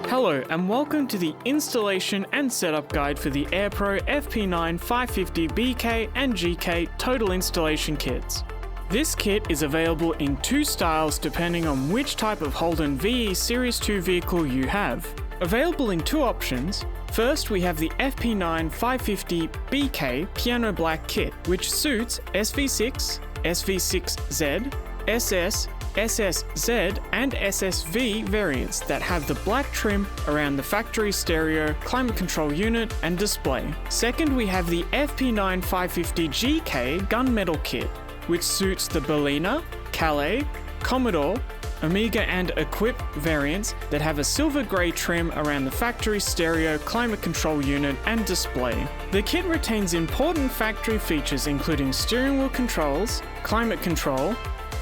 Hello and welcome to the installation and setup guide for the Aerpro FP9550BK and GK total installation kits. This kit is available in two styles depending on which type of Holden VE Series 2 vehicle you have. Available in two options. First, we have the FP9550BK Piano Black Kit, which suits SV6, SV6Z, SS, SSZ and SSV variants that have the black trim around the factory stereo, climate control unit and display. Second, we have the FP9550GK Gunmetal Kit, which suits the Berlina, Calais, Commodore, Amiga and Equipe variants that have a silver grey trim around the factory stereo, climate control unit and display. The kit retains important factory features including steering wheel controls, climate control,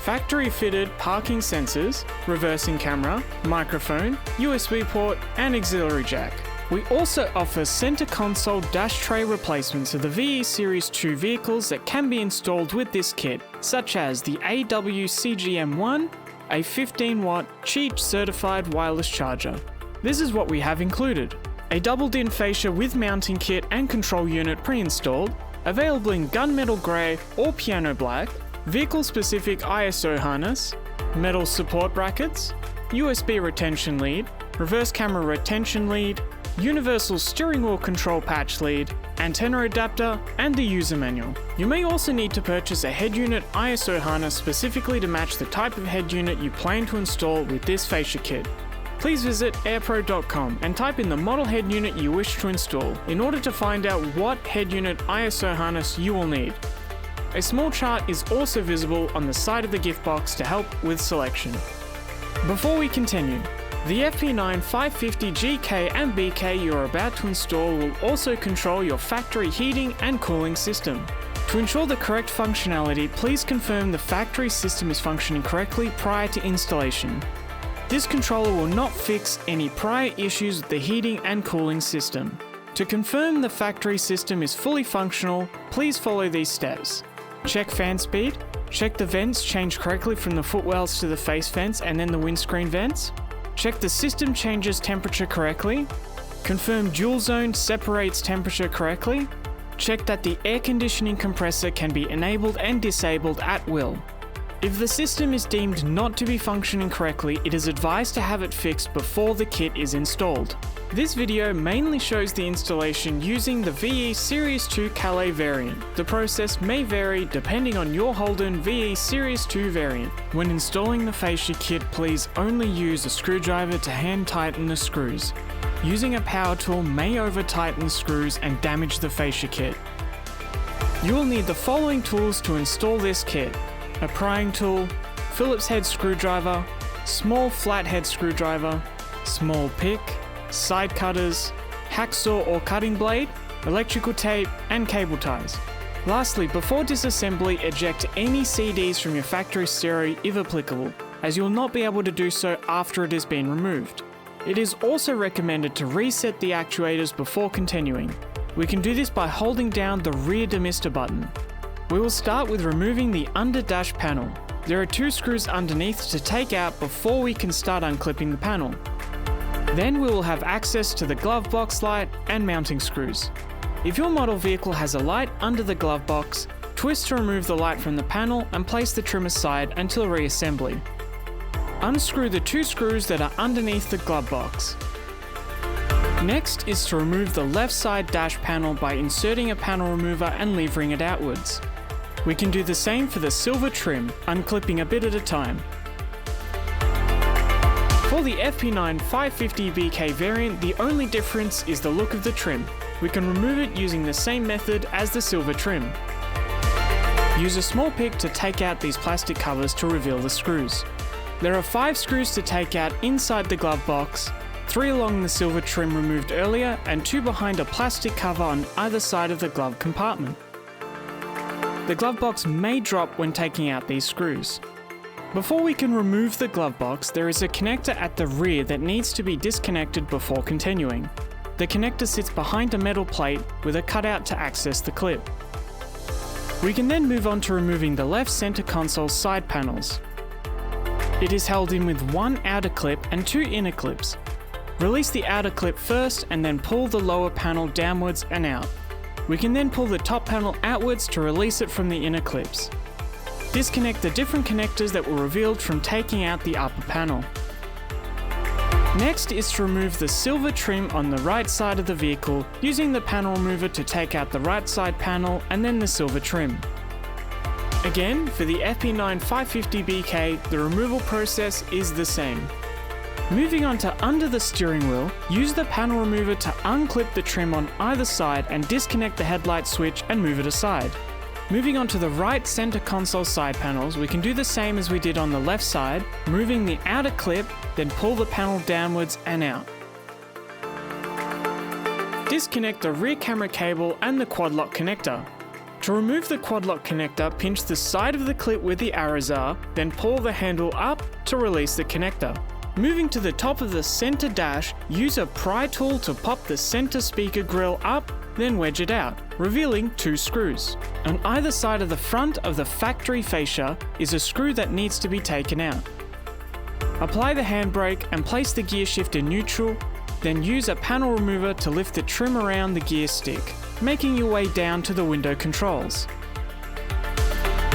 factory-fitted parking sensors, reversing camera, microphone, USB port, and auxiliary jack. We also offer center console dash tray replacements of the VE Series 2 vehicles that can be installed with this kit, such as the AWCGM1, a 15-watt Qi certified wireless charger. This is what we have included: a double-din fascia with mounting kit and control unit pre-installed, available in gunmetal grey or piano black, vehicle-specific ISO harness, metal support brackets, USB retention lead, reverse camera retention lead, universal steering wheel control patch lead, antenna adapter, and the user manual. You may also need to purchase a head unit ISO harness specifically to match the type of head unit you plan to install with this fascia kit. Please visit aerpro.com and type in the model head unit you wish to install in order to find out what head unit ISO harness you will need. A small chart is also visible on the side of the gift box to help with selection. Before we continue, the FP9550GK and BK you are about to install will also control your factory heating and cooling system. To ensure the correct functionality, please confirm the factory system is functioning correctly prior to installation. This controller will not fix any prior issues with the heating and cooling system. To confirm the factory system is fully functional, please follow these steps. Check fan speed, check the vents change correctly from the footwells to the face vents and then the windscreen vents, check the system changes temperature correctly, confirm dual zone separates temperature correctly, check that the air conditioning compressor can be enabled and disabled at will. If the system is deemed not to be functioning correctly, it is advised to have it fixed before the kit is installed. This video mainly shows the installation using the VE Series 2 Calais variant. The process may vary depending on your Holden VE Series 2 variant. When installing the fascia kit, please only use a screwdriver to hand tighten the screws. Using a power tool may over-tighten the screws and damage the fascia kit. You will need the following tools to install this kit: a prying tool, Phillips head screwdriver, small flathead screwdriver, small pick, side cutters, hacksaw or cutting blade, electrical tape, and cable ties. Lastly, before disassembly, eject any CDs from your factory stereo if applicable, as you will not be able to do so after it has been removed. It is also recommended to reset the actuators before continuing. We can do this by holding down the rear demister button. We will start with removing the under dash panel. There are two screws underneath to take out before we can start unclipping the panel. Then we will have access to the glove box light and mounting screws. If your model vehicle has a light under the glove box, twist to remove the light from the panel and place the trim aside until reassembly. Unscrew the two screws that are underneath the glove box. Next is to remove the left side dash panel by inserting a panel remover and levering it outwards. We can do the same for the silver trim, unclipping a bit at a time. For the FP9550BK variant, the only difference is the look of the trim. We can remove it using the same method as the silver trim. Use a small pick to take out these plastic covers to reveal the screws. There are 5 screws to take out inside the glove box, 3 along the silver trim removed earlier, and 2 behind a plastic cover on either side of the glove compartment. The glove box may drop when taking out these screws. Before we can remove the glove box, there is a connector at the rear that needs to be disconnected before continuing. The connector sits behind a metal plate with a cutout to access the clip. We can then move on to removing the left center console side panels. It is held in with one outer clip and two inner clips. Release the outer clip first and then pull the lower panel downwards and out. We can then pull the top panel outwards to release it from the inner clips. Disconnect the different connectors that were revealed from taking out the upper panel. Next is to remove the silver trim on the right side of the vehicle using the panel remover to take out the right side panel and then the silver trim. Again, for the FP9550BK, the removal process is the same. Moving on to under the steering wheel, use the panel remover to unclip the trim on either side and disconnect the headlight switch and move it aside. Moving on to the right center console side panels, we can do the same as we did on the left side, moving the outer clip, then pull the panel downwards and out. Disconnect the rear camera cable and the quad lock connector. To remove the quad lock connector, pinch the side of the clip where the arrows are, then pull the handle up to release the connector. Moving to the top of the center dash, use a pry tool to pop the center speaker grille up, then wedge it out, revealing two screws. On either side of the front of the factory fascia is a screw that needs to be taken out. Apply the handbrake and place the gear shift in neutral, then use a panel remover to lift the trim around the gear stick, making your way down to the window controls.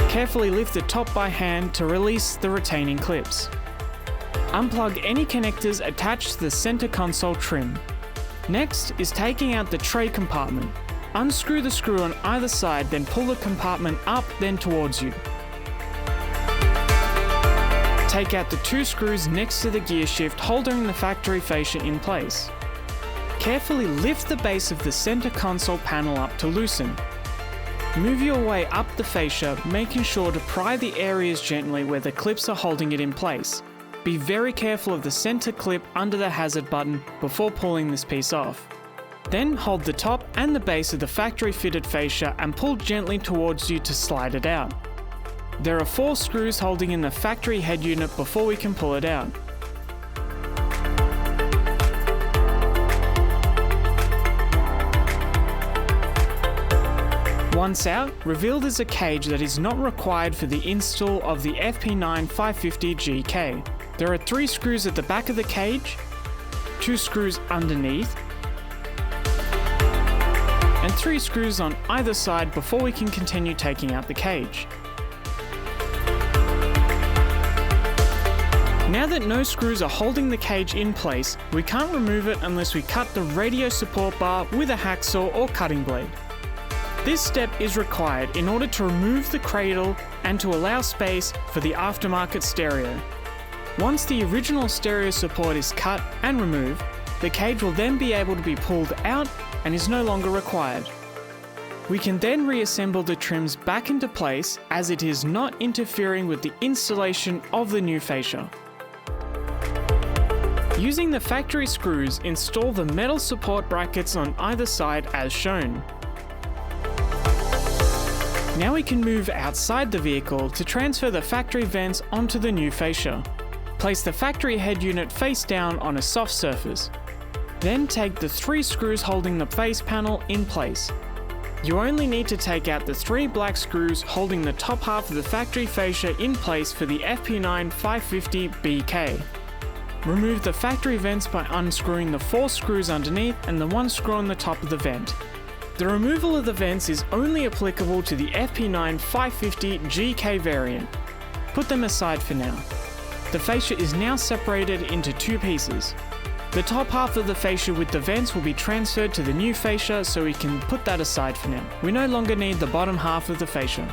Carefully lift the top by hand to release the retaining clips. Unplug any connectors attached to the center console trim. Next is taking out the tray compartment. Unscrew the screw on either side, then pull the compartment up then towards you. Take out the two screws next to the gear shift, holding the factory fascia in place. Carefully lift the base of the center console panel up to loosen. Move your way up the fascia, making sure to pry the areas gently where the clips are holding it in place. Be very careful of the center clip under the hazard button before pulling this piece off. Then hold the top and the base of the factory fitted fascia and pull gently towards you to slide it out. There are 4 screws holding in the factory head unit before we can pull it out. Once out, revealed is a cage that is not required for the install of the FP9550GK. There are 3 screws at the back of the cage, 2 screws underneath, and 3 screws on either side before we can continue taking out the cage. Now that no screws are holding the cage in place, we can't remove it unless we cut the radio support bar with a hacksaw or cutting blade. This step is required in order to remove the cradle and to allow space for the aftermarket stereo. Once the original stereo support is cut and removed, the cage will then be able to be pulled out and is no longer required. We can then reassemble the trims back into place as it is not interfering with the installation of the new fascia. Using the factory screws, install the metal support brackets on either side as shown. Now we can move outside the vehicle to transfer the factory vents onto the new fascia. Place the factory head unit face down on a soft surface. Then take the 3 screws holding the face panel in place. You only need to take out the 3 black screws holding the top half of the factory fascia in place for the FP9550BK. Remove the factory vents by unscrewing the 4 screws underneath and the 1 screw on the top of the vent. The removal of the vents is only applicable to the FP9550GK variant. Put them aside for now. The fascia is now separated into 2 pieces. The top half of the fascia with the vents will be transferred to the new fascia, so we can put that aside for now. We no longer need the bottom half of the fascia.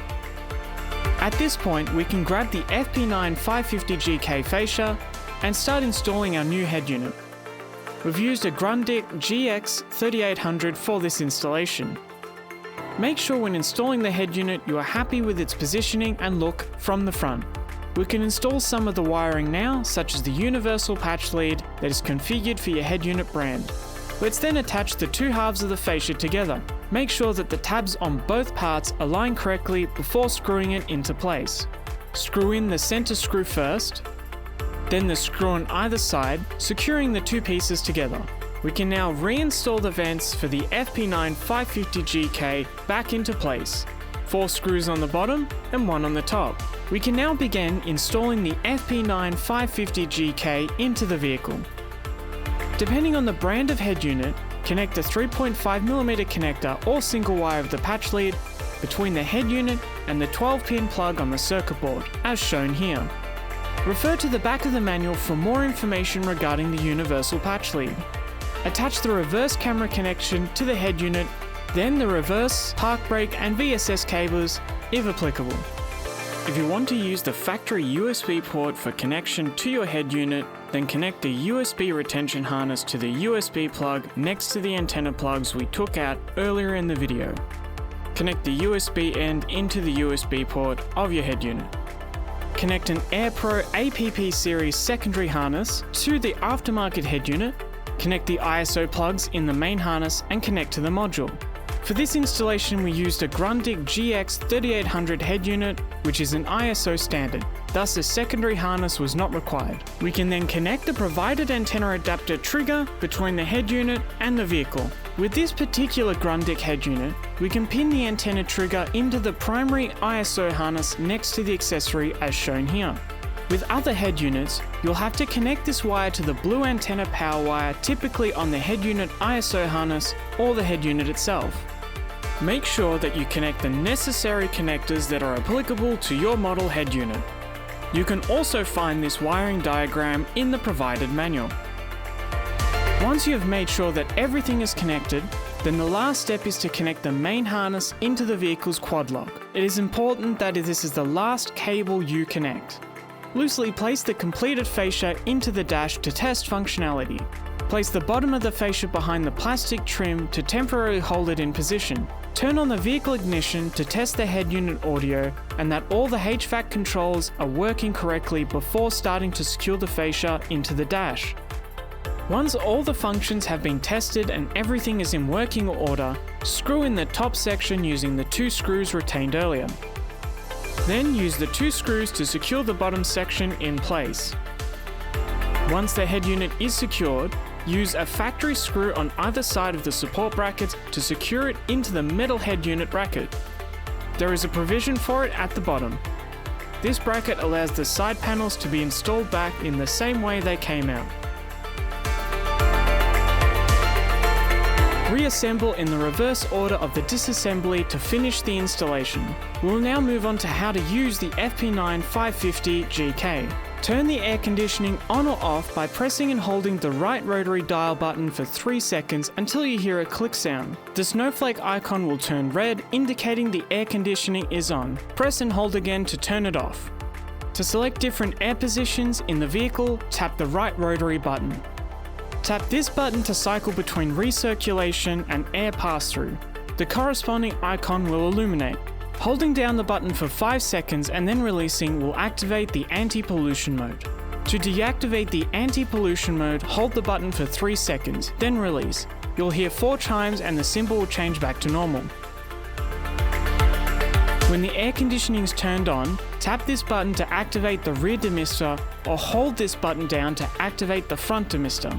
At this point, we can grab the FP9550GK fascia and start installing our new head unit. We've used a Grundig GX3800 for this installation. Make sure when installing the head unit you are happy with its positioning and look from the front. We can install some of the wiring now, such as the universal patch lead that is configured for your head unit brand. Let's then attach the 2 halves of the fascia together. Make sure that the tabs on both parts align correctly before screwing it into place. Screw in the center screw first, then the screw on either side, securing the 2 pieces together. We can now reinstall the vents for the FP9550GK back into place. 4 screws on the bottom and 1 on the top. We can now begin installing the FP9550GK into the vehicle. Depending on the brand of head unit, connect the 3.5mm connector or single wire of the patch lead between the head unit and the 12-pin plug on the circuit board, as shown here. Refer to the back of the manual for more information regarding the universal patch lead. Attach the reverse camera connection to the head unit, then the reverse, park brake and VSS cables, if applicable. If you want to use the factory USB port for connection to your head unit, then connect the USB retention harness to the USB plug next to the antenna plugs we took out earlier in the video. Connect the USB end into the USB port of your head unit. Connect an Aerpro FP9550BK Series secondary harness to the aftermarket head unit. Connect the ISO plugs in the main harness and connect to the module. For this installation, we used a Grundig GX3800 head unit, which is an ISO standard. Thus, a secondary harness was not required. We can then connect the provided antenna adapter trigger between the head unit and the vehicle. With this particular Grundig head unit, we can pin the antenna trigger into the primary ISO harness next to the accessory as shown here. With other head units, you'll have to connect this wire to the blue antenna power wire, typically on the head unit ISO harness or the head unit itself. Make sure that you connect the necessary connectors that are applicable to your model head unit. You can also find this wiring diagram in the provided manual. Once you have made sure that everything is connected, then the last step is to connect the main harness into the vehicle's quad lock. It is important that this is the last cable you connect. Loosely place the completed fascia into the dash to test functionality. Place the bottom of the fascia behind the plastic trim to temporarily hold it in position. Turn on the vehicle ignition to test the head unit audio and that all the HVAC controls are working correctly before starting to secure the fascia into the dash. Once all the functions have been tested and everything is in working order, screw in the top section using the 2 screws retained earlier. Then use the 2 screws to secure the bottom section in place. Once the head unit is secured, use a factory screw on either side of the support brackets to secure it into the metal head unit bracket. There is a provision for it at the bottom. This bracket allows the side panels to be installed back in the same way they came out. Reassemble in the reverse order of the disassembly to finish the installation. We'll now move on to how to use the FP9550GK. Turn the air conditioning on or off by pressing and holding the right rotary dial button for 3 seconds until you hear a click sound. The snowflake icon will turn red, indicating the air conditioning is on. Press and hold again to turn it off. To select different air positions in the vehicle, tap the right rotary button. Tap this button to cycle between recirculation and air pass-through. The corresponding icon will illuminate. Holding down the button for 5 seconds and then releasing will activate the anti-pollution mode. To deactivate the anti-pollution mode, hold the button for 3 seconds, then release. You'll hear 4 chimes and the symbol will change back to normal. When the air conditioning is turned on, tap this button to activate the rear demister or hold this button down to activate the front demister.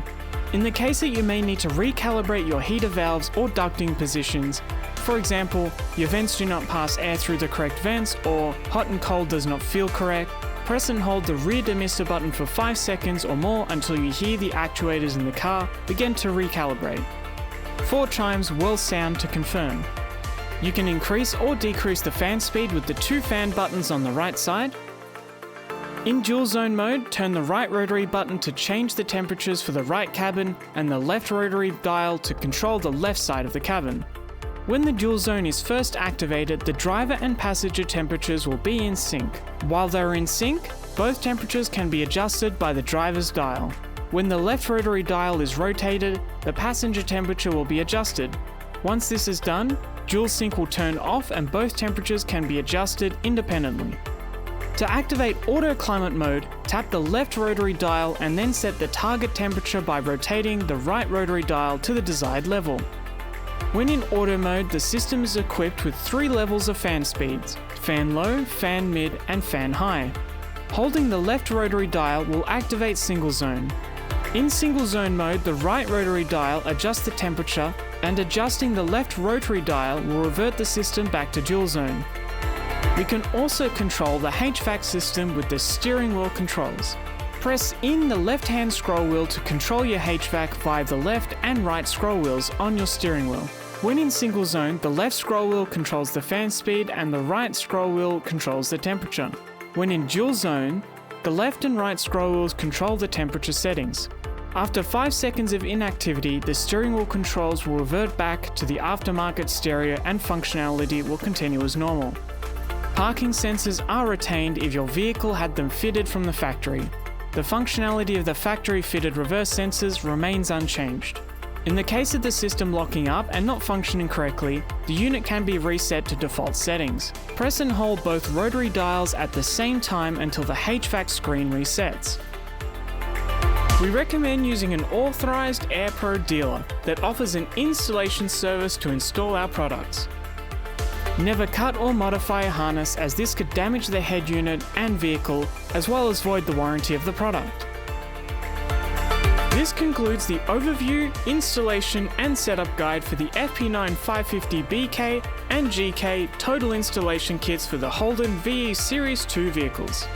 In the case that you may need to recalibrate your heater valves or ducting positions, for example, your vents do not pass air through the correct vents or hot and cold does not feel correct, press and hold the rear demister button for 5 seconds or more until you hear the actuators in the car begin to recalibrate. 4 chimes will sound to confirm. You can increase or decrease the fan speed with the 2 fan buttons on the right side. In dual zone mode, turn the right rotary button to change the temperatures for the right cabin and the left rotary dial to control the left side of the cabin. When the dual zone is first activated, the driver and passenger temperatures will be in sync. While they are in sync, both temperatures can be adjusted by the driver's dial. When the left rotary dial is rotated, the passenger temperature will be adjusted. Once this is done, dual sync will turn off and both temperatures can be adjusted independently. To activate auto climate mode, tap the left rotary dial and then set the target temperature by rotating the right rotary dial to the desired level. When in auto mode, the system is equipped with 3 levels of fan speeds: fan low, fan mid, and fan high. Holding the left rotary dial will activate single zone. In single zone mode, the right rotary dial adjusts the temperature, and adjusting the left rotary dial will revert the system back to dual zone. We can also control the HVAC system with the steering wheel controls. Press in the left-hand scroll wheel to control your HVAC via the left and right scroll wheels on your steering wheel. When in single zone, the left scroll wheel controls the fan speed and the right scroll wheel controls the temperature. When in dual zone, the left and right scroll wheels control the temperature settings. After 5 seconds of inactivity, the steering wheel controls will revert back to the aftermarket stereo and functionality will continue as normal. Parking sensors are retained if your vehicle had them fitted from the factory. The functionality of the factory-fitted reverse sensors remains unchanged. In the case of the system locking up and not functioning correctly, the unit can be reset to default settings. Press and hold both rotary dials at the same time until the HVAC screen resets. We recommend using an authorized Aerpro dealer that offers an installation service to install our products. Never cut or modify a harness, as this could damage the head unit and vehicle, as well as void the warranty of the product. This concludes the overview, installation and setup guide for the FP9550BK and GK total installation kits for the Holden VE Series 2 vehicles.